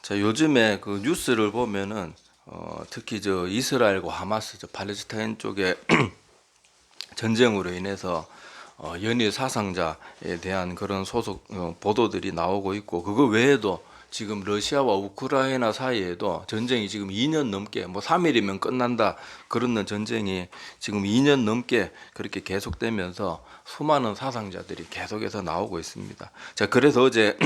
자, 요즘에 그 뉴스를 보면은 특히 저 이스라엘과 하마스, 저 팔레스타인 쪽의 전쟁으로 인해서 연이어 사상자에 대한 그런 소속 보도들이 나오고 있고, 그거 외에도 지금 러시아와 우크라이나 사이에도 전쟁이 지금 2년 넘게, 뭐 3일이면 끝난다 그러는 전쟁이 지금 2년 넘게 그렇게 계속되면서 수많은 사상자들이 계속해서 나오고 있습니다. 자, 그래서 어제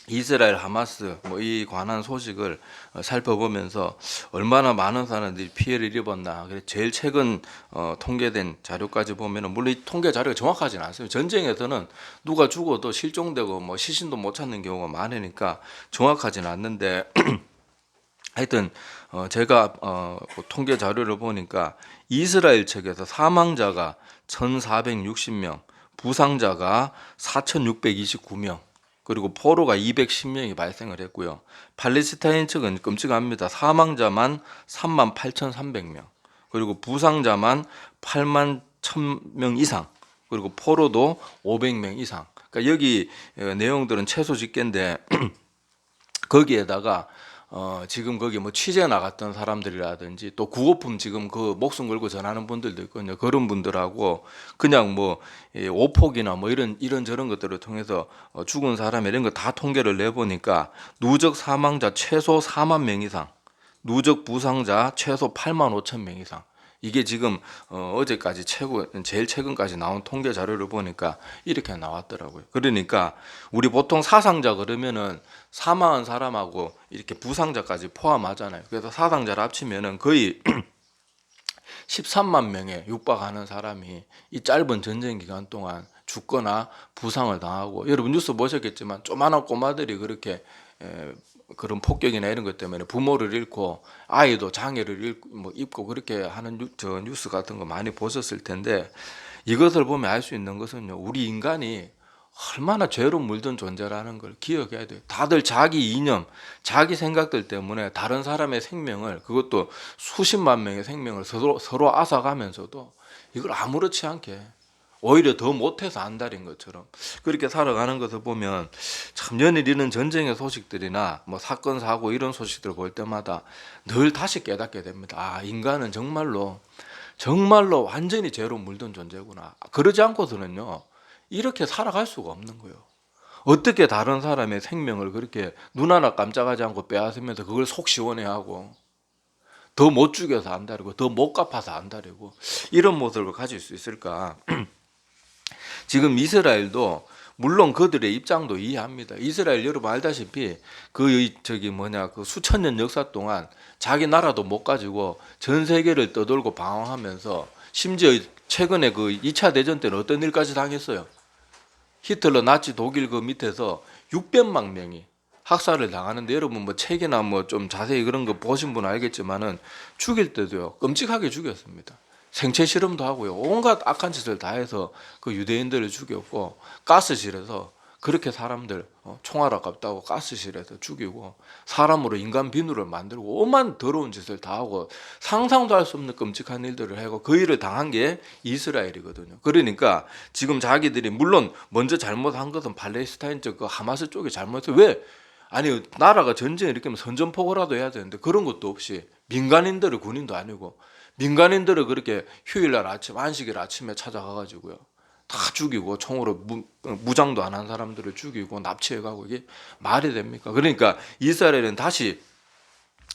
이스라엘 하마스 뭐 이 관한 소식을 살펴보면서 얼마나 많은 사람들이 피해를 입었나. 그래서 제일 최근 통계된 자료까지 보면은, 물론 이 통계 자료가 정확하지는 않습니다. 전쟁에서는 누가 죽어도 실종되고 뭐 시신도 못 찾는 경우가 많으니까 정확하지는 않는데 하여튼 제가 그 통계 자료를 보니까 이스라엘 측에서 사망자가 1,460명, 부상자가 4,629명, 그리고 포로가 210명이 발생을 했고요. 팔레스타인 측은 끔찍합니다. 사망자만 38,300명, 그리고 부상자만 8만 1,000명 이상, 그리고 포로도 500명 이상. 그러니까 여기 내용들은 최소 집계인데 거기에다가 지금 거기 뭐 취재 나갔던 사람들이라든지 또 구호품 지금 그 목숨 걸고 전하는 분들도 있거든요. 그런 분들하고 그냥 뭐 오폭이나 뭐 이런 저런 것들을 통해서 죽은 사람 이런 거 다 통계를 내보니까 누적 사망자 최소 4만 명 이상, 누적 부상자 최소 8만 5천 명 이상. 이게 지금 어제까지 제일 최근까지 나온 통계 자료를 보니까 이렇게 나왔더라고요. 그러니까 우리 보통 사상자 그러면은 사망한 사람하고 이렇게 부상자까지 포함하잖아요. 그래서 사상자를 합치면은 거의 13만 명에 육박하는 사람이 이 짧은 전쟁 기간 동안 죽거나 부상을 당하고, 여러분 뉴스 보셨겠지만 조만한 꼬마들이 그렇게 그런 폭격이나 이런 것 때문에 부모를 잃고 아이도 장애를 입고 그렇게 하는 저 뉴스 같은 거 많이 보셨을 텐데, 이것을 보면 알 수 있는 것은요, 우리 인간이 얼마나 죄로 물든 존재라는 걸 기억해야 돼요. 다들 자기 이념, 자기 생각들 때문에 다른 사람의 생명을, 그것도 수십만 명의 생명을 서로 앗아가면서도 이걸 아무렇지 않게 오히려 더 못해서 안달인 것처럼 그렇게 살아가는 것을 보면, 참 연일 이런 전쟁의 소식들이나 뭐 사건 사고 이런 소식들을 볼 때마다 늘 다시 깨닫게 됩니다. 아, 인간은 정말로 완전히 죄로 물든 존재구나. 그러지 않고서는요 이렇게 살아갈 수가 없는 거예요. 어떻게 다른 사람의 생명을 그렇게 눈 하나 깜짝하지 않고 빼앗으면서 그걸 속 시원해하고 더 못 죽여서 안달이고 더 못 갚아서 안달이고 이런 모습을 가질 수 있을까? 지금 이스라엘도 물론 그들의 입장도 이해합니다. 이스라엘 여러분 알다시피 그 수천 년 역사 동안 자기 나라도 못 가지고 전 세계를 떠돌고 방황하면서, 심지어 최근에 그 2차 대전 때는 어떤 일까지 당했어요? 히틀러 나치 독일 그 밑에서 600만 명이 학살을 당하는데, 여러분 뭐 책이나 뭐 좀 자세히 그런 거 보신 분은 알겠지만은 죽일 때도요 끔찍하게 죽였습니다. 생체 실험도 하고요 온갖 악한 짓을 다 해서 그 유대인들을 죽였고, 가스실에서 그렇게 사람들 총알 아깝다고 가스실에서 죽이고, 사람으로 인간 비누를 만들고 오만 더러운 짓을 다 하고 상상도 할 수 없는 끔찍한 일들을 하고, 그 일을 당한 게 이스라엘이거든요. 그러니까 지금 자기들이 물론 먼저 잘못한 것은 팔레스타인 쪽 그 하마스 쪽이 잘못했어요. 왜? 아니 나라가 전쟁을 일으키면 선전포고라도 해야 되는데 그런 것도 없이 민간인들을, 군인도 아니고 민간인들을 그렇게 휴일날 아침 안식일 아침에 찾아가가지고요 다 죽이고, 총으로 무장도 안 한 사람들을 죽이고 납치해가고, 이게 말이 됩니까? 그러니까 이스라엘은 다시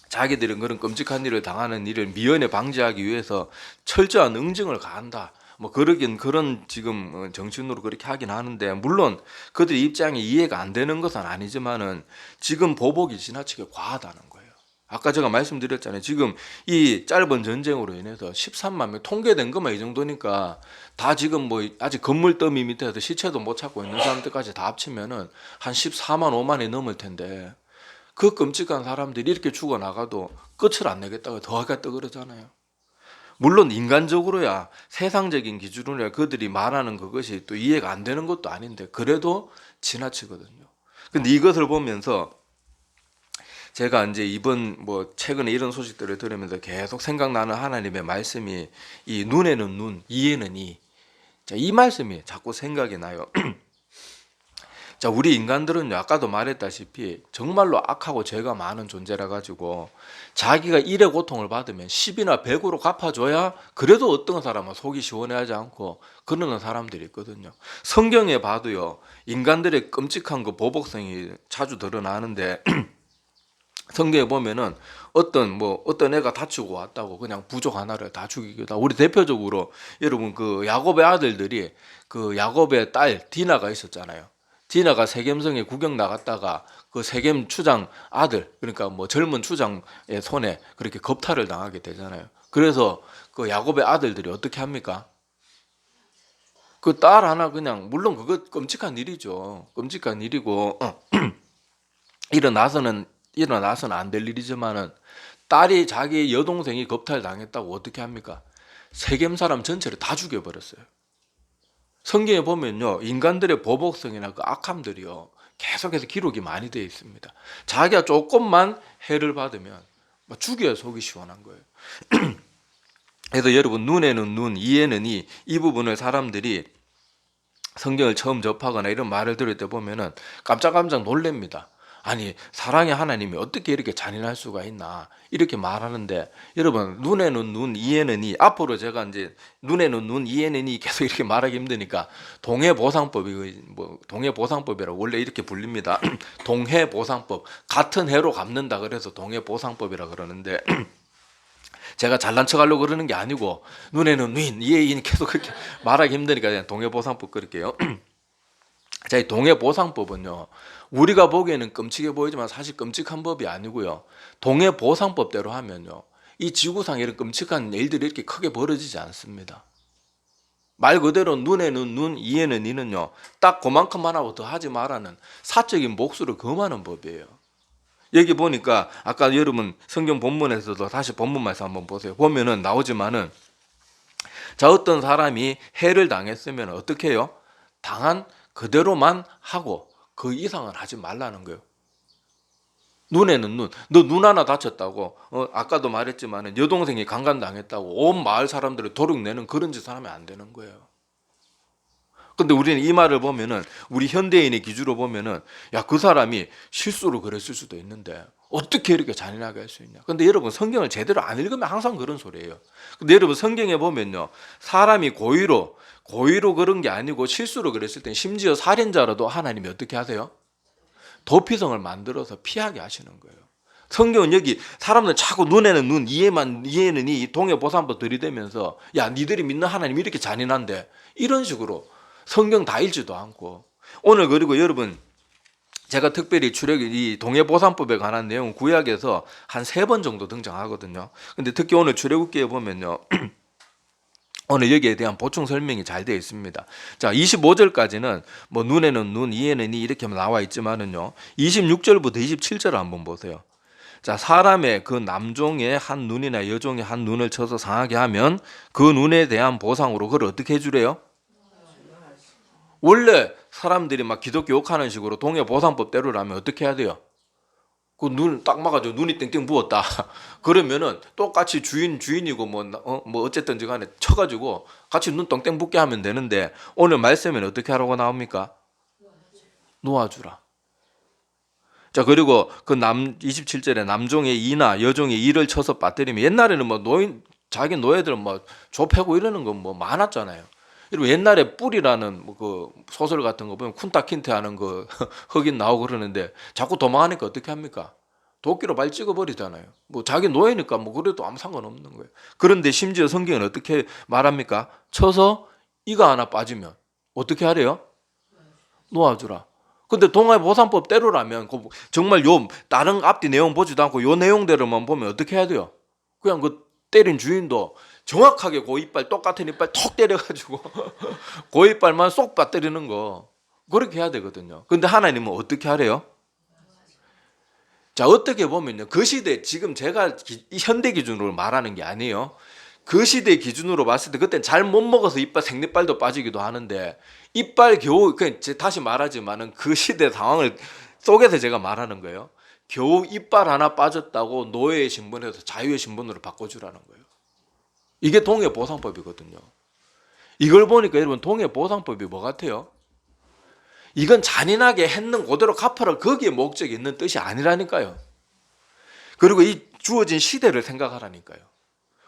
자기들은 그런 끔찍한 일을 당하는 일을 미연에 방지하기 위해서 철저한 응징을 가한다. 뭐 그런 지금 정신으로 그렇게 하긴 하는데, 물론 그들 입장이 이해가 안 되는 것은 아니지만은 지금 보복이 지나치게 과하다는 거예요. 아까 제가 말씀드렸잖아요. 지금 이 짧은 전쟁으로 인해서 13만 명 통계된 것만 이 정도니까, 다 지금 뭐 아직 건물 더미 밑에서 시체도 못 찾고 있는 사람들까지 다 합치면은 한 14만 5만이 넘을 텐데, 그 끔찍한 사람들이 이렇게 죽어나가도 끝을 안 내겠다고 더 하겠다 그러잖아요. 물론 인간적으로야, 세상적인 기준으로야 그들이 말하는 그것이 또 이해가 안 되는 것도 아닌데 그래도 지나치거든요. 근데 이것을 보면서 제가 이제 이번 뭐 최근에 이런 소식들을 들으면서 계속 생각나는 하나님의 말씀이, 이 눈에는 눈, 이에는 이. 자, 이 말씀이 자꾸 생각이 나요. 자, 우리 인간들은요, 아까도 말했다시피 정말로 악하고 죄가 많은 존재라 가지고 자기가 1의 고통을 받으면 10이나 100으로 갚아줘야 그래도 어떤 사람은 속이 시원해하지 않고 그러는 사람들이 있거든요. 성경에 봐도요, 인간들의 끔찍한 그 보복성이 자주 드러나는데 성경에 보면은 어떤 애가 다치고 왔다고 그냥 부족 하나를 다 죽이기도 하고, 우리 대표적으로 여러분 그 야곱의 아들들이 그 야곱의 딸 디나가 있었잖아요. 디나가 세겜성에 구경 나갔다가 그 세겜 추장 아들, 그러니까 뭐 젊은 추장의 손에 그렇게 겁탈을 당하게 되잖아요. 그래서 그 야곱의 아들들이 어떻게 합니까? 그 딸 하나 그냥, 물론 그거 끔찍한 일이죠. 끔찍한 일이고 일어나서는 안 될 일이지만은 딸이 자기 여동생이 겁탈 당했다고 어떻게 합니까? 세겜 사람 전체를 다 죽여버렸어요. 성경에 보면요, 인간들의 보복성이나 그 악함들이요, 계속해서 기록이 많이 되어 있습니다. 자기가 조금만 해를 받으면 죽여야 속이 시원한 거예요. 그래서 여러분, 눈에는 눈, 이에는 이 부분을 사람들이 성경을 처음 접하거나 이런 말을 들을 때 보면은 깜짝깜짝 놀랍니다. 아니, 사랑의 하나님이 어떻게 이렇게 잔인할 수가 있나 이렇게 말하는데, 여러분, 눈에는 눈, 이에는 이, 앞으로 제가 이제 눈에는 눈, 이에는 이 계속 이렇게 말하기 힘드니까 동해보상법이, 뭐 동해보상법이라고 원래 이렇게 불립니다. 동해보상법, 같은 해로 갚는다 그래서 동해보상법이라 그러는데 제가 잘난 척하려고 그러는 게 아니고, 눈에는 눈, 이에 인 계속 그렇게 말하기 힘드니까 그냥 동해보상법 그럴게요. 자, 이 동해보상법은요, 우리가 보기에는 끔찍해 보이지만 사실 끔찍한 법이 아니고요, 동해보상법대로 하면요, 이 지구상 이런 끔찍한 일들이 이렇게 크게 벌어지지 않습니다. 말 그대로 눈에는 눈, 이에는 이는요, 딱 그만큼만 하고 더 하지 말라는 사적인 몫으로 금하는 법이에요. 여기 보니까 아까 여러분 성경 본문에서도 다시 본문 말씀 한번 보세요. 보면은 나오지만은, 자, 어떤 사람이 해를 당했으면 어떻게 해요? 당한 그대로만 하고 그 이상은 하지 말라는 거예요. 눈에는 눈, 너 눈 하나 다쳤다고, 아까도 말했지만 여동생이 강간당했다고 온 마을 사람들을 도륙내는 그런 짓을 하면 안 되는 거예요. 근데 우리는 이 말을 보면은, 우리 현대인의 기준으로 보면은, 야, 그 사람이 실수로 그랬을 수도 있는데 어떻게 이렇게 잔인하게 할 수 있냐. 근데 여러분, 성경을 제대로 안 읽으면 항상 그런 소리예요. 근데 여러분, 성경에 보면요, 사람이 고의로 그런 게 아니고 실수로 그랬을 땐 심지어 살인자라도 하나님이 어떻게 하세요? 도피성을 만들어서 피하게 하시는 거예요. 성경은 여기 사람들 자꾸 눈에는 눈, 이에는 이 동해보상법 들이대면서, 야, 니들이 믿는 하나님이 이렇게 잔인한데, 이런 식으로 성경 다 읽지도 않고. 오늘 그리고 여러분, 제가 특별히 이 동해보상법에 관한 내용은 구약에서 한 3번 정도 등장하거든요. 근데 특히 오늘 출애굽기에 보면요, 오늘 여기에 대한 보충 설명이 잘 되어 있습니다. 자, 25절까지는 뭐 눈에는 눈, 이에는 이 이렇게 나와 있지만은요, 26절부터 27절을 한번 보세요. 자, 사람의 그 남종의 한 눈이나 여종의 한 눈을 쳐서 상하게 하면 그 눈에 대한 보상으로 그걸 어떻게 해주래요? 원래 사람들이 막 기독교 욕하는 식으로 동해보상법대로라면 어떻게 해야 돼요? 그 눈 딱 막아줘, 눈이 땡땡 부었다. 그러면은 똑같이 주인이고 뭐 어쨌든지 간에 쳐가지고 같이 눈 땡땡 붓게 하면 되는데, 오늘 말씀에는 어떻게 하라고 나옵니까? 놓아주라. 자, 그리고 그 27절에 남종의 이나 여종의 이를 쳐서 빠뜨리면, 옛날에는 뭐 자기 노예들 뭐 좁혀고 이러는 거 뭐 많았잖아요. 그리고 옛날에 뿔이라는 뭐 그 소설 같은 거 보면 쿤타킨테 하는 그 흑인 나오고 그러는데, 자꾸 도망하니까 어떻게 합니까? 도끼로 발 찍어버리잖아요. 뭐 자기 노예니까 뭐 그래도 아무 상관없는 거예요. 그런데 심지어 성경은 어떻게 말합니까? 쳐서 이가 하나 빠지면 어떻게 하래요? 놓아주라. 근데 동해보상법대로라면 정말 요 다른 앞뒤 내용 보지도 않고 요 내용대로만 보면 어떻게 해야 돼요? 그냥 그 때린 주인도 정확하게 그 이빨, 똑같은 이빨 톡 때려가지고 그 이빨만 쏙 빠뜨리는 거, 그렇게 해야 되거든요. 근데 하나님은 어떻게 하래요? 자, 어떻게 보면요, 그 시대, 지금 제가 현대 기준으로 말하는 게 아니에요. 그 시대 기준으로 봤을 때 그땐 잘 못 먹어서 이빨 생리빨도 빠지기도 하는데, 이빨 겨우, 그냥 다시 말하지만은 그 시대 상황을 속에서 제가 말하는 거예요. 겨우 이빨 하나 빠졌다고 노예의 신분에서 자유의 신분으로 바꿔주라는 거예요. 이게 동해보상법이거든요. 이걸 보니까 여러분, 동해보상법이 뭐 같아요? 이건 잔인하게 했는 그대로 갚아라, 거기에 목적이 있는 뜻이 아니라니까요. 그리고 이 주어진 시대를 생각하라니까요.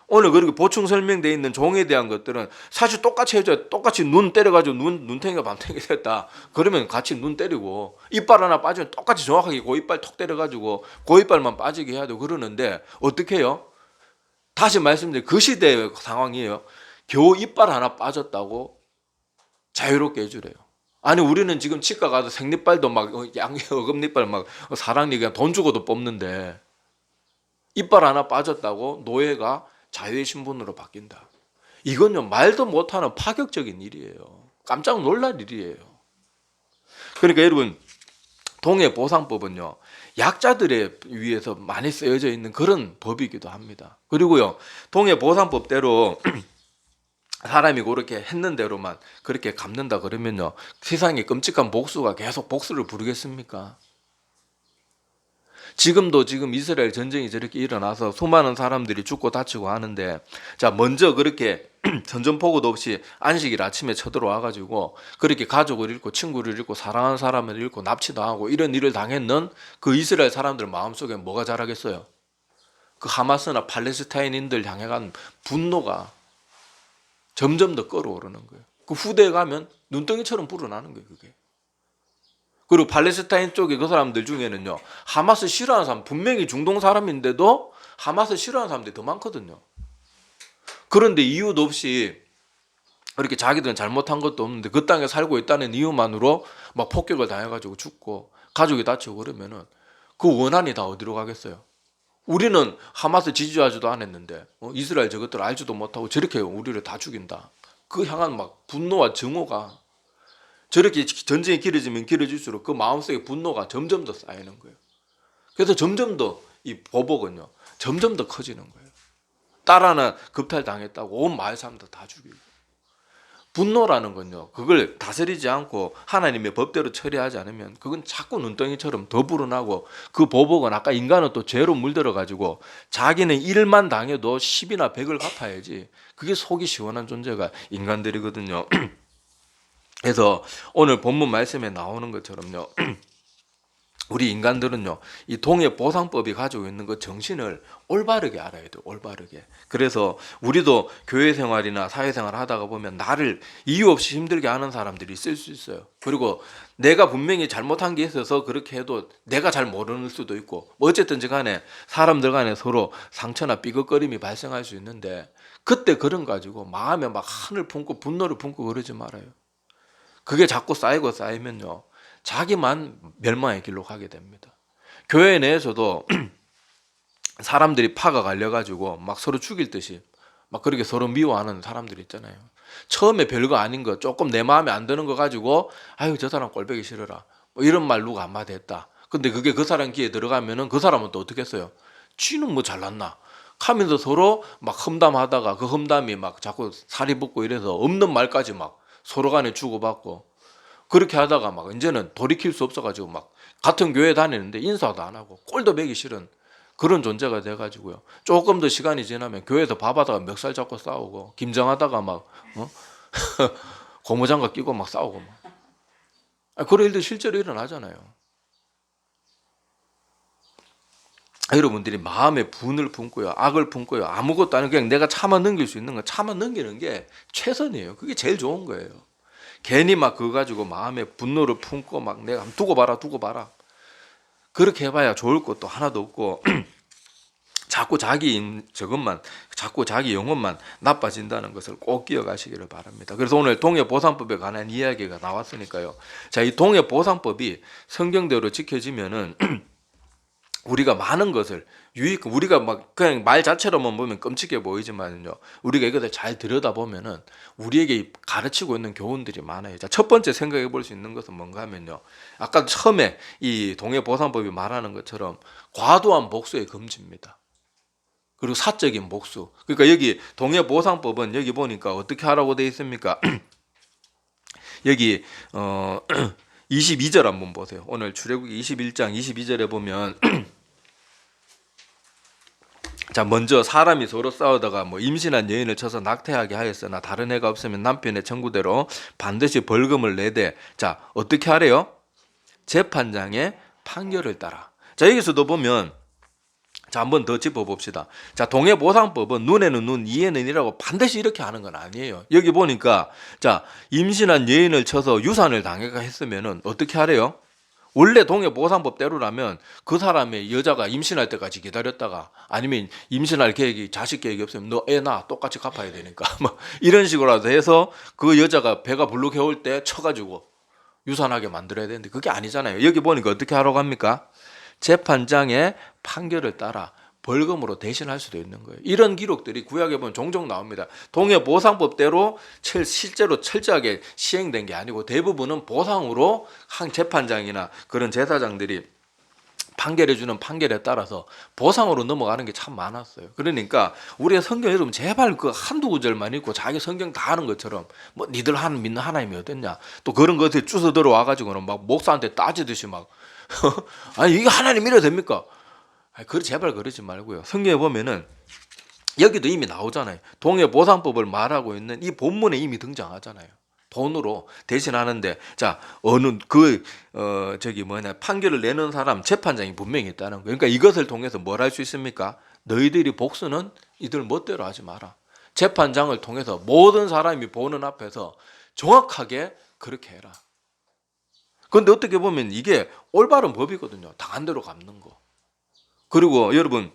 오늘 그렇게 보충 설명되어 있는 종에 대한 것들은 사실 똑같이 해줘야, 똑같이 눈 때려가지고 눈탱이가 밤탱이 됐다 그러면 같이 눈 때리고, 이빨 하나 빠지면 똑같이 정확하게 그 이빨 톡 때려가지고 그 이빨만 빠지게 해야 되고 그러는데, 어떻게 해요? 다시 말씀드린 그 시대의 상황이에요. 겨우 이빨 하나 빠졌다고 자유롭게 해주래요. 아니 우리는 지금 치과 가서 생리빨도 막 어금니빨 막 사랑니 그냥 돈 주고도 뽑는데, 이빨 하나 빠졌다고 노예가 자유의 신분으로 바뀐다. 이건요 말도 못하는 파격적인 일이에요. 깜짝 놀랄 일이에요. 그러니까 여러분, 동해보상법은요 약자들에 위해서 많이 쓰여져 있는 그런 법이기도 합니다. 그리고요 동해보상법대로 사람이 그렇게 했는 대로만 그렇게 갚는다 그러면요 세상에 끔찍한 복수가 계속 복수를 부르겠습니까? 지금 이스라엘 전쟁이 저렇게 일어나서 수많은 사람들이 죽고 다치고 하는데, 자 먼저 그렇게 선전포고도 없이 안식일 아침에 쳐들어와 가지고 그렇게 가족을 잃고 친구를 잃고 사랑하는 사람을 잃고 납치당하고 이런 일을 당했는 그 이스라엘 사람들 마음속에 뭐가 자라겠어요? 그 하마스나 팔레스타인인들 향해 간 분노가 점점 더 끓어오르는 거예요. 그 후대에 가면 눈덩이처럼 불어나는 거예요, 그게. 그리고 팔레스타인 쪽에 그 사람들 중에는요 하마스 싫어하는 사람, 분명히 중동 사람인데도 하마스 싫어하는 사람들이 더 많거든요. 그런데 이유도 없이 이렇게 자기들은 잘못한 것도 없는데 그 땅에 살고 있다는 이유만으로 막 폭격을 당해가지고 죽고 가족이 다치고 그러면은 그 원한이 다 어디로 가겠어요? 우리는 하마스 지지하지도 않았는데 이스라엘 저것들 알지도 못하고 저렇게 우리를 다 죽인다. 그 향한 막 분노와 증오가 저렇게 전쟁이 길어지면 길어질수록 그 마음속에 분노가 점점 더 쌓이는 거예요. 그래서 점점 더 이 보복은요 점점 더 커지는 거예요. 딸 하나 급탈당했다고 온 마을 사람들 다 죽이고. 분노라는 건요 그걸 다스리지 않고 하나님의 법대로 처리하지 않으면 그건 자꾸 눈덩이처럼 더 불어나고, 그 보복은 아까 인간은 또 죄로 물들어 가지고 자기는 1만 당해도 10이나 100을 갚아야지, 그게 속이 시원한 존재가 인간들이거든요. 그래서 오늘 본문 말씀에 나오는 것처럼요 우리 인간들은요 이 동해보상법이 가지고 있는 그 정신을 올바르게 알아야 돼요. 올바르게. 그래서 우리도 교회 생활이나 사회생활 하다가 보면 나를 이유 없이 힘들게 하는 사람들이 있을 수 있어요. 그리고 내가 분명히 잘못한 게 있어서 그렇게 해도 내가 잘 모르는 수도 있고, 뭐 어쨌든지 간에 사람들 간에 서로 상처나 삐걱거림이 발생할 수 있는데, 그때 그런 가지고 마음에 막 한을 품고 분노를 품고 그러지 말아요. 그게 자꾸 쌓이고 쌓이면요 자기만 멸망의 길로 가게 됩니다. 교회 내에서도 사람들이 파가 갈려가지고 막 서로 죽일 듯이 막 그렇게 서로 미워하는 사람들 있잖아요. 처음에 별거 아닌 거 조금 내 마음에 안 드는 거 가지고 아유 저 사람 꼴보기 싫어라 뭐 이런 말 누가 한마디 했다. 근데 그게 그 사람 귀에 들어가면은 그 사람은 또 어떻게 했어요? 쥐는 뭐 잘났나? 하면서 서로 막 험담하다가 그 험담이 막 자꾸 살이 붙고 이래서 없는 말까지 막 서로 간에 주고받고, 그렇게 하다가 막 이제는 돌이킬 수 없어가지고 막 같은 교회 다니는데 인사도 안 하고 꼴도 보기 싫은 그런 존재가 돼가지고요. 조금 더 시간이 지나면 교회에서 밥하다가 멱살 잡고 싸우고, 김장하다가 막 고무장갑 끼고 막 싸우고 막 그런 일도 실제로 일어나잖아요. 여러분들이 마음에 분을 품고요, 악을 품고요, 아무것도 아니고 그냥 내가 참아 넘길 수 있는 거 참아 넘기는 게 최선이에요. 그게 제일 좋은 거예요. 괜히 막 그거 가지고 마음에 분노를 품고 막 내가 두고 봐라 그렇게 해봐야 좋을 것도 하나도 없고 자꾸 자기 영혼만 나빠진다는 것을 꼭 기억하시기를 바랍니다. 그래서 오늘 동해보상법에 관한 이야기가 나왔으니까요. 자, 이 동해보상법이 성경대로 지켜지면은 우리가 많은 것을 우리가 막 그냥 말 자체로만 보면 끔찍해 보이지만요, 우리가 이것을 잘 들여다보면은 우리에게 가르치고 있는 교훈들이 많아요. 자, 첫 번째 생각해 볼 수 있는 것은 뭔가 하면요, 아까 처음에 이 동해보상법이 말하는 것처럼 과도한 복수의 금지입니다. 그리고 사적인 복수. 그러니까 여기 동해보상법은 여기 보니까 어떻게 하라고 되어 있습니까? 여기 22절 한번 보세요. 오늘 출애굽기 21장 22절에 보면 자, 먼저 사람이 서로 싸우다가 뭐 임신한 여인을 쳐서 낙태하게 하였으나 다른 애가 없으면 남편의 청구대로 반드시 벌금을 내되, 자, 어떻게 하래요? 재판장의 판결을 따라. 자, 여기서도 보면, 자, 한번 더 짚어봅시다. 자, 동해보상법은 눈에는 눈, 이에는 이라고 반드시 이렇게 하는 건 아니에요. 여기 보니까, 자, 임신한 여인을 쳐서 유산을 당해가 했으면은 어떻게 하래요? 원래 동해보상법대로라면 그 사람의 여자가 임신할 때까지 기다렸다가, 아니면 임신할 계획이, 자식 계획이 없으면 너 애 낳아 똑같이 갚아야 되니까 뭐 이런 식으로라도 해서 그 여자가 배가 불룩해올 때 쳐가지고 유산하게 만들어야 되는데 그게 아니잖아요. 여기 보니까 어떻게 하라고 합니까? 재판장의 판결을 따라 벌금으로 대신할 수도 있는 거예요. 이런 기록들이 구약에 보면 종종 나옵니다. 동해보상법대로 실제로 철저하게 시행된 게 아니고 대부분은 보상으로 한 재판장이나 그런 제사장들이 판결해주는 판결에 따라서 보상으로 넘어가는 게 참 많았어요. 그러니까 우리가 성경 여러분 제발 그 한두 구절만 읽고 자기 성경 다 하는 것처럼 뭐 니들 믿는 하나님이 어땠냐 또 그런 것에 주워 들어와가지고는 막 목사한테 따지듯이 막 아니 이게 하나님 이래도 됩니까? 제발 그러지 말고요. 성경에 보면은 여기도 이미 나오잖아요. 동해보상법을 말하고 있는 이 본문에 이미 등장하잖아요. 돈으로 대신하는데, 자, 판결을 내는 사람, 재판장이 분명히 있다는 거예요. 그러니까 이것을 통해서 뭘 할 수 있습니까? 너희들이 복수는 이들 멋대로 하지 마라. 재판장을 통해서 모든 사람이 보는 앞에서 정확하게 그렇게 해라. 그런데 어떻게 보면 이게 올바른 법이거든요. 당한 대로 갚는 거. 그리고 여러분,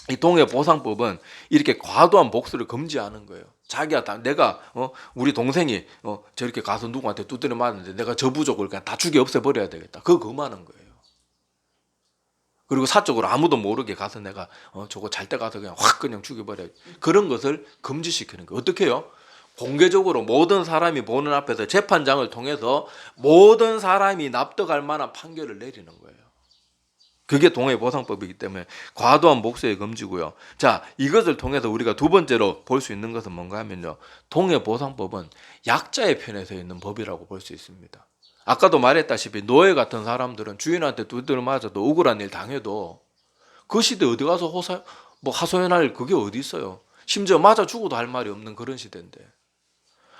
이 동해보상법은 이렇게 과도한 복수를 금지하는 거예요. 내가 우리 동생이 저렇게 가서 누구한테 두드려 맞는데 내가 저 부족을 그냥 다 죽여 없애버려야 되겠다. 그거 금하는 거예요. 그리고 사적으로 아무도 모르게 가서 내가 저거 잘 때 가서 그냥 확 그냥 죽여버려야 돼. 그런 것을 금지시키는 거예요. 어떻게 해요? 공개적으로 모든 사람이 보는 앞에서 재판장을 통해서 모든 사람이 납득할 만한 판결을 내리는 거예요. 그게 동해보상법이기 때문에 과도한 복수의 금지고요. 자, 이것을 통해서 우리가 두 번째로 볼 수 있는 것은 뭔가 하면요. 동해보상법은 약자의 편에 서 있는 법이라고 볼 수 있습니다. 아까도 말했다시피 노예 같은 사람들은 주인한테 두드려 맞아도 억울한 일 당해도 그 시대 어디 가서 하소연할 그게 어디 있어요. 심지어 맞아 죽어도 할 말이 없는 그런 시대인데.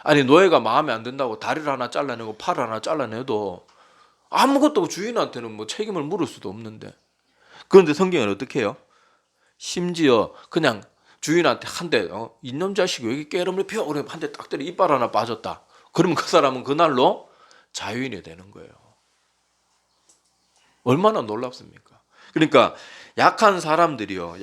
아니 노예가 마음에 안 든다고 다리를 하나 잘라내고 팔을 하나 잘라내도 아무것도 주인한테는 뭐 책임을 물을 수도 없는데. 그런데 성경은 어떻게 해요? 심지어 그냥 주인한테 한 대, 이놈 자식이 여기 깨름을 피워, 그래 한 대 딱 때려 이빨 하나 빠졌다. 그러면 그 사람은 그날로 자유인이 되는 거예요. 얼마나 놀랍습니까? 그러니까 약한 사람들이요,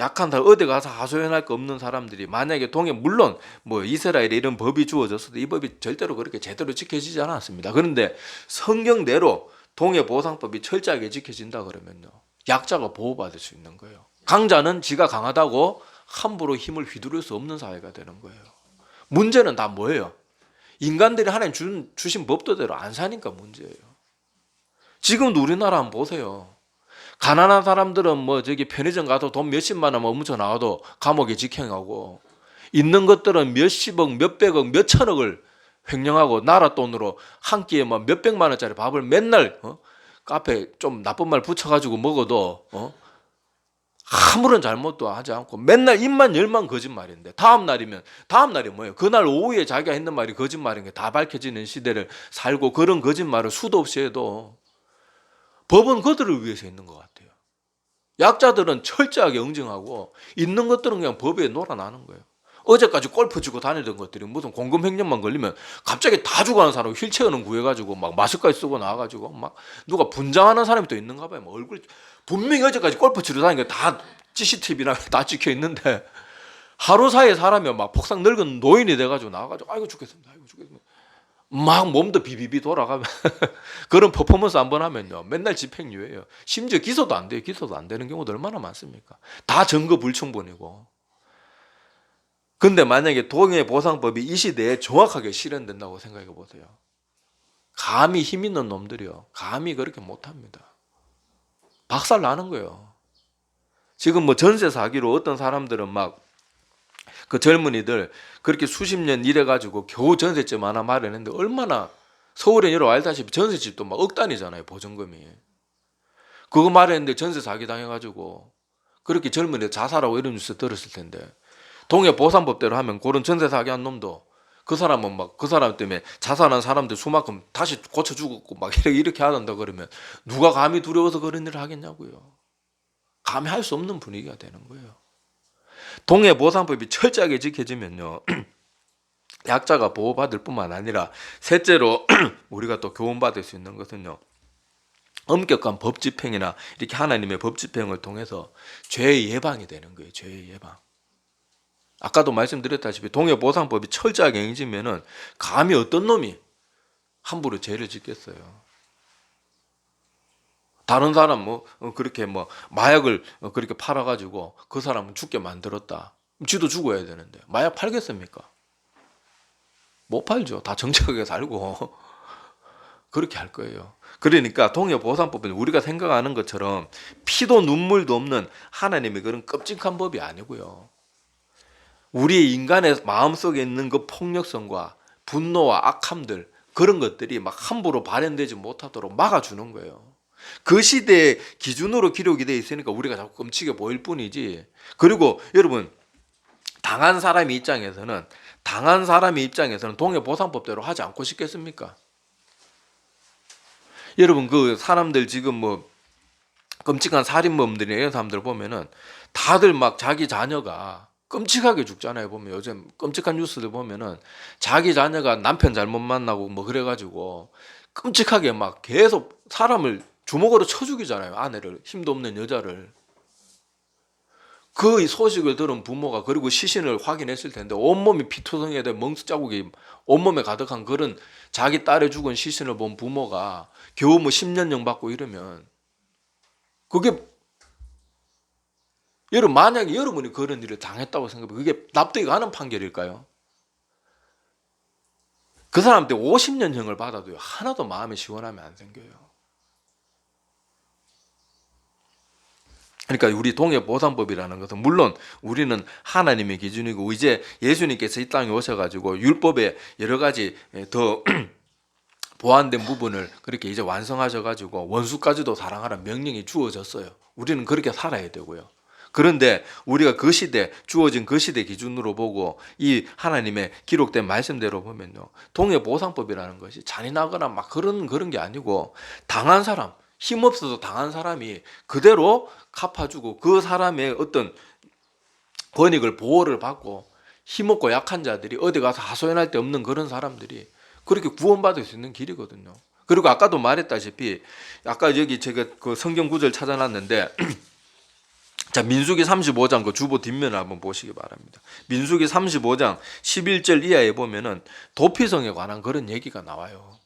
어디 가서 하소연할 거 없는 사람들이 만약에 물론 뭐 이스라엘에 이런 법이 주어졌어도 이 법이 절대로 그렇게 제대로 지켜지지 않았습니다. 그런데 성경대로 동해보상법이 철저하게 지켜진다 그러면요, 약자가 보호받을 수 있는 거예요. 강자는 지가 강하다고 함부로 힘을 휘두를 수 없는 사회가 되는 거예요. 문제는 다 뭐예요? 인간들이 하나님 주신 법도대로 안 사니까 문제예요. 지금도 우리나라 한번 보세요. 가난한 사람들은 편의점 가서 돈 몇십만 원만 훔쳐 나와도 감옥에 직행하고, 있는 것들은 몇십억, 몇백억, 몇천억을 횡령하고 나라 돈으로 한 끼에 몇백만 원짜리 밥을 맨날 카페 좀 나쁜 말 붙여가지고 먹어도 아무런 잘못도 하지 않고 맨날 입만 열만 거짓말인데 다음 날이 뭐예요? 그날 오후에 자기가 했는 말이 거짓말인 게 다 밝혀지는 시대를 살고, 그런 거짓말을 수도 없이 해도 법은 그들을 위해서 있는 것 같아요. 약자들은 철저하게 응징하고 있는 것들은 그냥 법에 놀아나는 거예요. 어제까지 골프 치고 다니던 것들이 무슨 공금횡령만 걸리면 갑자기 다 죽어가는 사람 휠체어는 구해가지고 막 마스크까지 쓰고 나와가지고 막 누가 분장하는 사람이 또 있는가 봐요. 얼굴 분명히 어제까지 골프 치러 다니는 게 다 CCTV나 다 찍혀 있는데 하루 사이에 사람이 막 폭삭 늙은 노인이 돼가지고 나와가지고 아이고 죽겠습니다. 막 몸도 비비비 돌아가면 그런 퍼포먼스 한번 하면요 맨날 집행유예요. 심지어 기소도 안 돼요. 기소도 안 되는 경우도 얼마나 많습니까? 다 증거 불충분이고. 근데 만약에 동해보상법이 이 시대에 정확하게 실현된다고 생각해 보세요. 감히 힘 있는 놈들이요, 감히 그렇게 못합니다. 박살 나는 거예요. 지금 전세 사기로 어떤 사람들은 막 그 젊은이들 그렇게 수십 년 일해가지고 겨우 전세집 하나 마련했는데 얼마나, 서울에 여러 알다시피 전세집도 막 억 단위잖아요, 보증금이. 그거 마련했는데 전세 사기 당해가지고 그렇게 젊은이 자살하고 이런 뉴스 들었을 텐데 동해보상법대로 하면 그런 전세 사기한 놈도 그 사람은 막 그 사람 때문에 자살한 사람들 수만큼 다시 고쳐 죽었고 막 이렇게 하던다 그러면 누가 감히 두려워서 그런 일을 하겠냐고요. 감히 할 수 없는 분위기가 되는 거예요. 동해보상법이 철저하게 지켜지면요. 약자가 보호받을 뿐만 아니라 셋째로 우리가 또 교훈받을 수 있는 것은요. 엄격한 법 집행이나 이렇게 하나님의 법 집행을 통해서 죄의 예방이 되는 거예요. 죄의 예방. 아까도 말씀드렸다시피 동해보상법이 철저하게 행해지면은 감히 어떤 놈이 함부로 죄를 짓겠어요. 다른 사람 그렇게 마약을 그렇게 팔아가지고 그 사람은 죽게 만들었다. 지도 죽어야 되는데 마약 팔겠습니까? 못 팔죠. 다 정직하게 살고 그렇게 할 거예요. 그러니까 동해보상법은 우리가 생각하는 것처럼 피도 눈물도 없는 하나님의 그런 끔찍한 법이 아니고요. 우리 인간의 마음속에 있는 그 폭력성과 분노와 악함들 그런 것들이 막 함부로 발현되지 못하도록 막아주는 거예요. 그 시대의 기준으로 기록이 되어 있으니까 우리가 자꾸 끔찍해 보일 뿐이지. 그리고 여러분 당한 사람의 입장에서는 동해보상법대로 하지 않고 싶겠습니까? 여러분 그 사람들 지금 끔찍한 살인범들이나 이런 사람들 보면은 다들 막 자기 자녀가 끔찍하게 죽잖아요. 보면 요즘 끔찍한 뉴스들 보면은 자기 자녀가 남편 잘못 만나고 그래가지고 끔찍하게 막 계속 사람을 주먹으로 쳐 죽이잖아요. 아내를, 힘도 없는 여자를. 그 소식을 들은 부모가 그리고 시신을 확인했을 텐데 온몸이 피투성이에 대한 멍스 자국이 온몸에 가득한 그런 자기 딸의 죽은 시신을 본 부모가 겨우 10년형 받고 이러면 그게 만약에 여러분이 그런 일을 당했다고 생각해보면 그게 납득이 가는 판결일까요? 그 사람한테 50년형을 받아도요 하나도 마음에 시원함이 안 생겨요. 그러니까 우리 동해보상법이라는 것은 물론 우리는 하나님의 기준이고 이제 예수님께서 이 땅에 오셔가지고 율법에 여러 가지 더 보완된 부분을 그렇게 이제 완성하셔가지고 원수까지도 사랑하라는 명령이 주어졌어요. 우리는 그렇게 살아야 되고요. 그런데 우리가 그 시대 주어진 그 시대 기준으로 보고 이 하나님의 기록된 말씀대로 보면요 동해보상법이라는 것이 잔인하거나 막 그런 게 아니고 당한 사람 힘없어서 당한 사람이 그대로 갚아주고 그 사람의 어떤 권익을 보호를 받고 힘없고 약한 자들이 어디 가서 하소연할 데 없는 그런 사람들이 그렇게 구원받을 수 있는 길이거든요. 그리고 아까도 말했다시피 아까 여기 제가 그 성경 구절 찾아놨는데 자 민수기 35장 그 주보 뒷면을 한번 보시기 바랍니다. 민수기 35장 11절 이하에 보면은 도피성에 관한 그런 얘기가 나와요.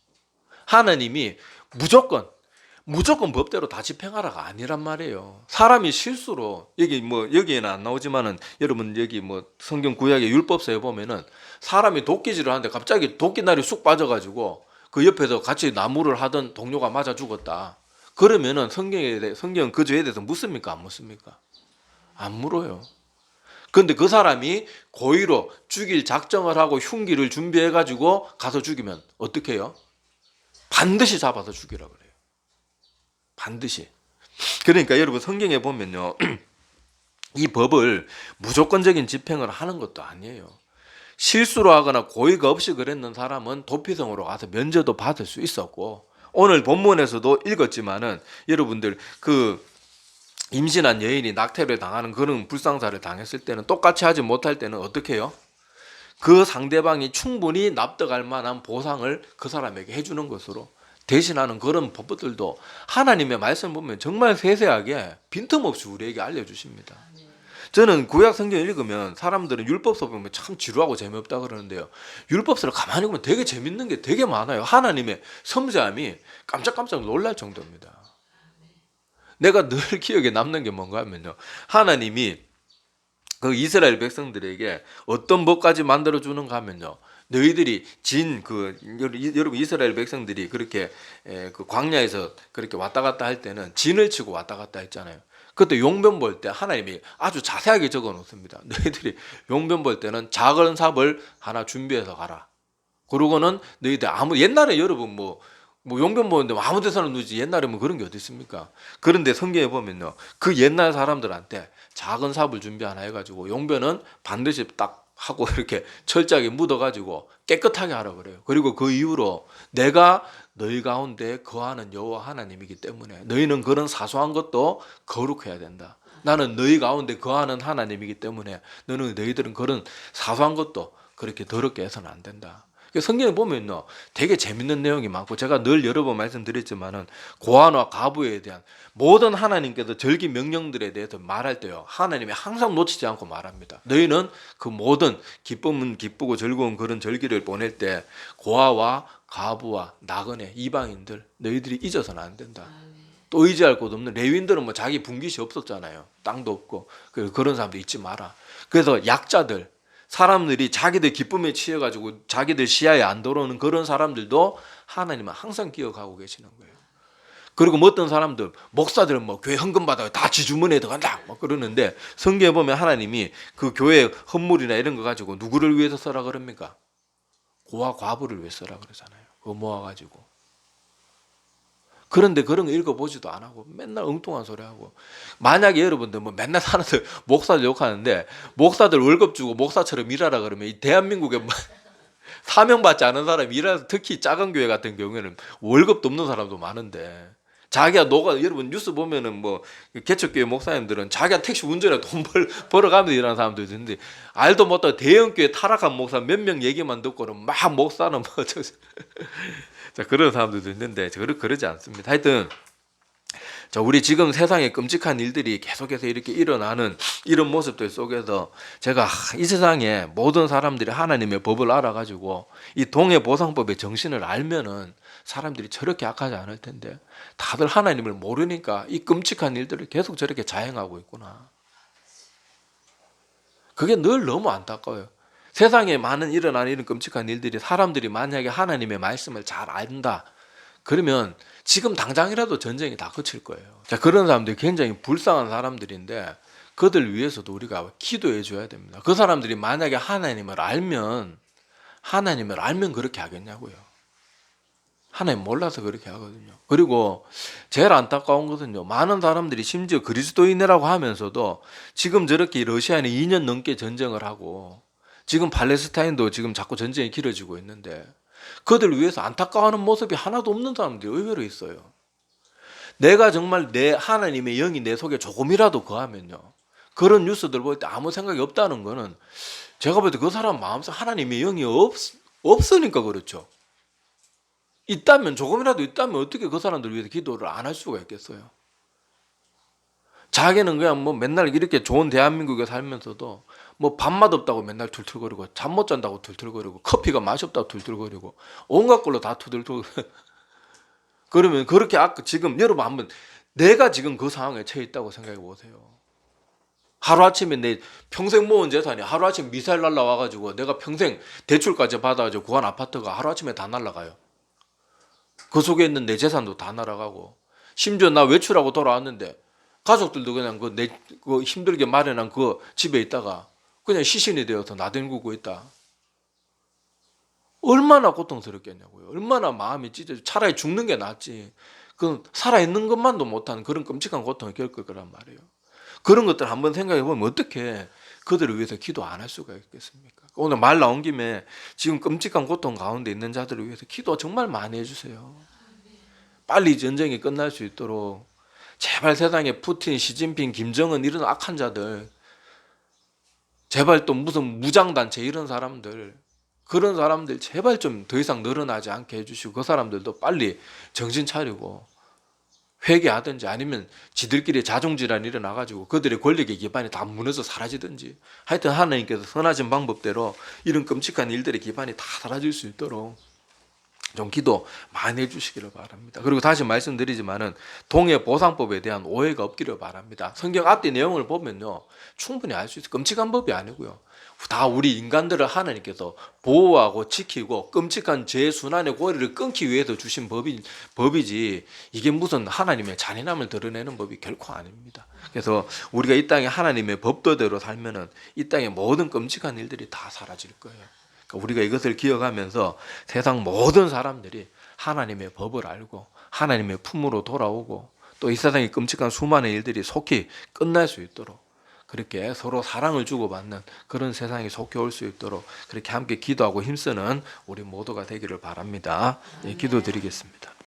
하나님이 무조건 법대로 다 집행하라가 아니란 말이에요. 사람이 실수로 여기에는 안 나오지만은 여러분 여기 성경 구약의 율법서에 보면은 사람이 도끼질을 하는데 갑자기 도끼날이 쑥 빠져가지고 그 옆에서 같이 나무를 하던 동료가 맞아 죽었다. 그러면은 성경 그 죄에 대해서 묻습니까? 안 묻습니까? 안 물어요. 그런데 그 사람이 고의로 죽일 작정을 하고 흉기를 준비해가지고 가서 죽이면 어떻게 해요? 반드시 잡아서 죽이라 그래요. 반드시. 그러니까 여러분 성경에 보면요 이 법을 무조건적인 집행을 하는 것도 아니에요. 실수로 하거나 고의가 없이 그랬는 사람은 도피성으로 가서 면제도 받을 수 있었고 오늘 본문에서도 읽었지만은 여러분들 그 임신한 여인이 낙태를 당하는 그런 불상사를 당했을 때는 똑같이 하지 못할 때는 어떻게 해요? 그 상대방이 충분히 납득할 만한 보상을 그 사람에게 해주는 것으로 대신하는 그런 법들도 하나님의 말씀 보면 정말 세세하게 빈틈없이 우리에게 알려주십니다. 저는 구약 성경 읽으면 사람들은 율법서 보면 참 지루하고 재미없다 그러는데요. 율법서를 가만히 보면 되게 재밌는 게 되게 많아요. 하나님의 섬세함이 깜짝깜짝 놀랄 정도입니다. 내가 늘 기억에 남는 게 뭔가 하면요. 하나님이 그 이스라엘 백성들에게 어떤 법까지 만들어 주는가 하면요. 너희들이 여러분 이스라엘 백성들이 그렇게 그 광야에서 그렇게 왔다 갔다 할 때는 진을 치고 왔다 갔다 했잖아요. 그때 용변 볼 때 하나님이 아주 자세하게 적어 놓습니다. 너희들이 용변 볼 때는 작은 삽을 하나 준비해서 가라. 그러고는 너희들 옛날에 여러분 뭐 용변 보는데 뭐 아무 데서나 누지 옛날에 뭐 그런 게 어디 있습니까? 그런데 성경에 보면요, 그 옛날 사람들한테 작은 삽을 준비 하나 해가지고 용변은 반드시 딱 하고 이렇게 철저하게 묻어가지고 깨끗하게 하라 그래요. 그리고 그 이후로 내가 너희 가운데 거하는 여호와 하나님이기 때문에 너희는 그런 사소한 것도 거룩해야 된다. 나는 너희 가운데 거하는 하나님이기 때문에 너희들은 그런 사소한 것도 그렇게 더럽게 해서는 안 된다. 성경에 보면요, 되게 재밌는 내용이 많고, 제가 늘 여러 번 말씀드렸지만은 고아나 과부에 대한 모든 하나님께서 절기 명령들에 대해서 말할 때요, 하나님이 항상 놓치지 않고 말합니다. 너희는 그 모든 기쁨은 기쁘고 즐거운 그런 절기를 보낼 때 고아와 과부와 나그네 이방인들 너희들이 잊어서는 안 된다. 또 의지할 곳 없는 레위인들은 뭐 자기 분깃이 없었잖아요. 땅도 없고. 그런 사람들 잊지 마라. 그래서 약자들, 사람들이 자기들 기쁨에 취해가지고 자기들 시야에 안 들어오는 그런 사람들도 하나님은 항상 기억하고 계시는 거예요. 그리고 뭐 어떤 사람들, 목사들은 뭐 교회 헌금 받아요, 다 지주머니에 들어간다 막 그러는데, 성경에 보면 하나님이 그 교회 헌물이나 이런 거 가지고 누구를 위해서 써라 그럽니까? 고아 과부를 위해서 써라 그러잖아요. 그거 모아가지고. 그런데 그런 거 읽어보지도 안 하고 맨날 엉뚱한 소리 하고, 만약에 여러분들 뭐 맨날 사람들 목사들 욕하는데 목사들 월급 주고 목사처럼 일하라 그러면 이 대한민국에 뭐 사명받지 않은 사람이 일하서, 특히 작은 교회 같은 경우에는 월급도 없는 사람도 많은데, 자기가 여러분 뉴스 보면은 뭐 개척교회 목사님들은 자기가 택시 운전해 돈 벌어가면서 일하는 사람도 있는데, 알도 못하고 대형교회 타락한 목사 몇 명 얘기만 듣고는 막 목사는 뭐 자, 그런 사람들도 있는데 그러지 않습니다. 하여튼 자, 우리 지금 세상에 끔찍한 일들이 계속해서 이렇게 일어나는 이런 모습들 속에서 제가 이 세상에 모든 사람들이 하나님의 법을 알아가지고 이 동해보상법의 정신을 알면은 사람들이 저렇게 악하지 않을 텐데, 다들 하나님을 모르니까 이 끔찍한 일들을 계속 저렇게 자행하고 있구나. 그게 늘 너무 안타까워요. 세상에 많은 일어나는 이런 끔찍한 일들이, 사람들이 만약에 하나님의 말씀을 잘 안다 그러면 지금 당장이라도 전쟁이 다 그칠 거예요. 자, 그런 사람들이 굉장히 불쌍한 사람들인데 그들 위해서도 우리가 기도해 줘야 됩니다. 그 사람들이 만약에 하나님을 알면 그렇게 하겠냐고요. 하나님 몰라서 그렇게 하거든요. 그리고 제일 안타까운 것은요, 많은 사람들이 심지어 그리스도인이라고 하면서도 지금 저렇게 러시아는 2년 넘게 전쟁을 하고 지금 팔레스타인도 지금 자꾸 전쟁이 길어지고 있는데 그들 위해서 안타까워하는 모습이 하나도 없는 사람들이 의외로 있어요. 내가 정말 내 하나님의 영이 내 속에 조금이라도 거하면요, 그런 뉴스들 볼 때 아무 생각이 없다는 거는 제가 볼 때 그 사람 마음속 하나님의 영이 없으니까 그렇죠. 있다면, 조금이라도 있다면 어떻게 그 사람들 위해서 기도를 안 할 수가 있겠어요. 자기는 그냥 뭐 맨날 이렇게 좋은 대한민국에 살면서도 뭐 밥맛 없다고 맨날 툴툴거리고, 잠 못 잔다고 툴툴거리고, 커피가 맛이 없다고 툴툴거리고, 온갖 걸로 다 투들투들. 그러면 그렇게 지금 여러분 한번 내가 지금 그 상황에 처해 있다고 생각해 보세요. 하루아침에 내 평생 모은 재산이 하루아침에 미사일 날라와가지고 내가 평생 대출까지 받아가지고 구한 아파트가 하루아침에 다 날라가요. 그 속에 있는 내 재산도 다 날아가고, 심지어 나 외출하고 돌아왔는데 가족들도 그냥 그 힘들게 마련한 그 집에 있다가 그냥 시신이 되어서 나뒹구고 있다. 얼마나 고통스럽겠냐고요. 얼마나 마음이 찢어져. 차라리 죽는 게 낫지. 그 살아있는 것만도 못하는 그런 끔찍한 고통을 겪을 거란 말이에요. 그런 것들 한번 생각해 보면 어떻게 그들을 위해서 기도 안 할 수가 있겠습니까? 오늘 말 나온 김에 지금 끔찍한 고통 가운데 있는 자들을 위해서 기도 정말 많이 해주세요. 빨리 전쟁이 끝날 수 있도록 제발 세상에 푸틴, 시진핑, 김정은 이런 악한 자들, 제발 또 무슨 무장단체 이런 사람들, 그런 사람들 제발 좀 더 이상 늘어나지 않게 해주시고, 그 사람들도 빨리 정신 차리고 회개하든지 아니면 지들끼리 자중질환이 일어나가지고 그들의 권력의 기반이 다 무너져 사라지든지, 하여튼 하나님께서 선하신 방법대로 이런 끔찍한 일들의 기반이 다 사라질 수 있도록 좀 기도 많이 해주시기를 바랍니다. 그리고 다시 말씀드리지만은 동해보상법에 대한 오해가 없기를 바랍니다. 성경 앞뒤 내용을 보면요, 충분히 알 수 있어요. 끔찍한 법이 아니고요, 다 우리 인간들을 하나님께서 보호하고 지키고 끔찍한 죄 순환의 고리를 끊기 위해서 주신 법이지, 이게 무슨 하나님의 잔인함을 드러내는 법이 결코 아닙니다. 그래서 우리가 이 땅에 하나님의 법도대로 살면은 이 땅의 모든 끔찍한 일들이 다 사라질 거예요. 우리가 이것을 기억하면서 세상 모든 사람들이 하나님의 법을 알고 하나님의 품으로 돌아오고 또 이 세상의 끔찍한 수많은 일들이 속히 끝날 수 있도록 그렇게 서로 사랑을 주고받는 그런 세상이 속히 올 수 있도록 그렇게 함께 기도하고 힘쓰는 우리 모두가 되기를 바랍니다. 예, 기도드리겠습니다.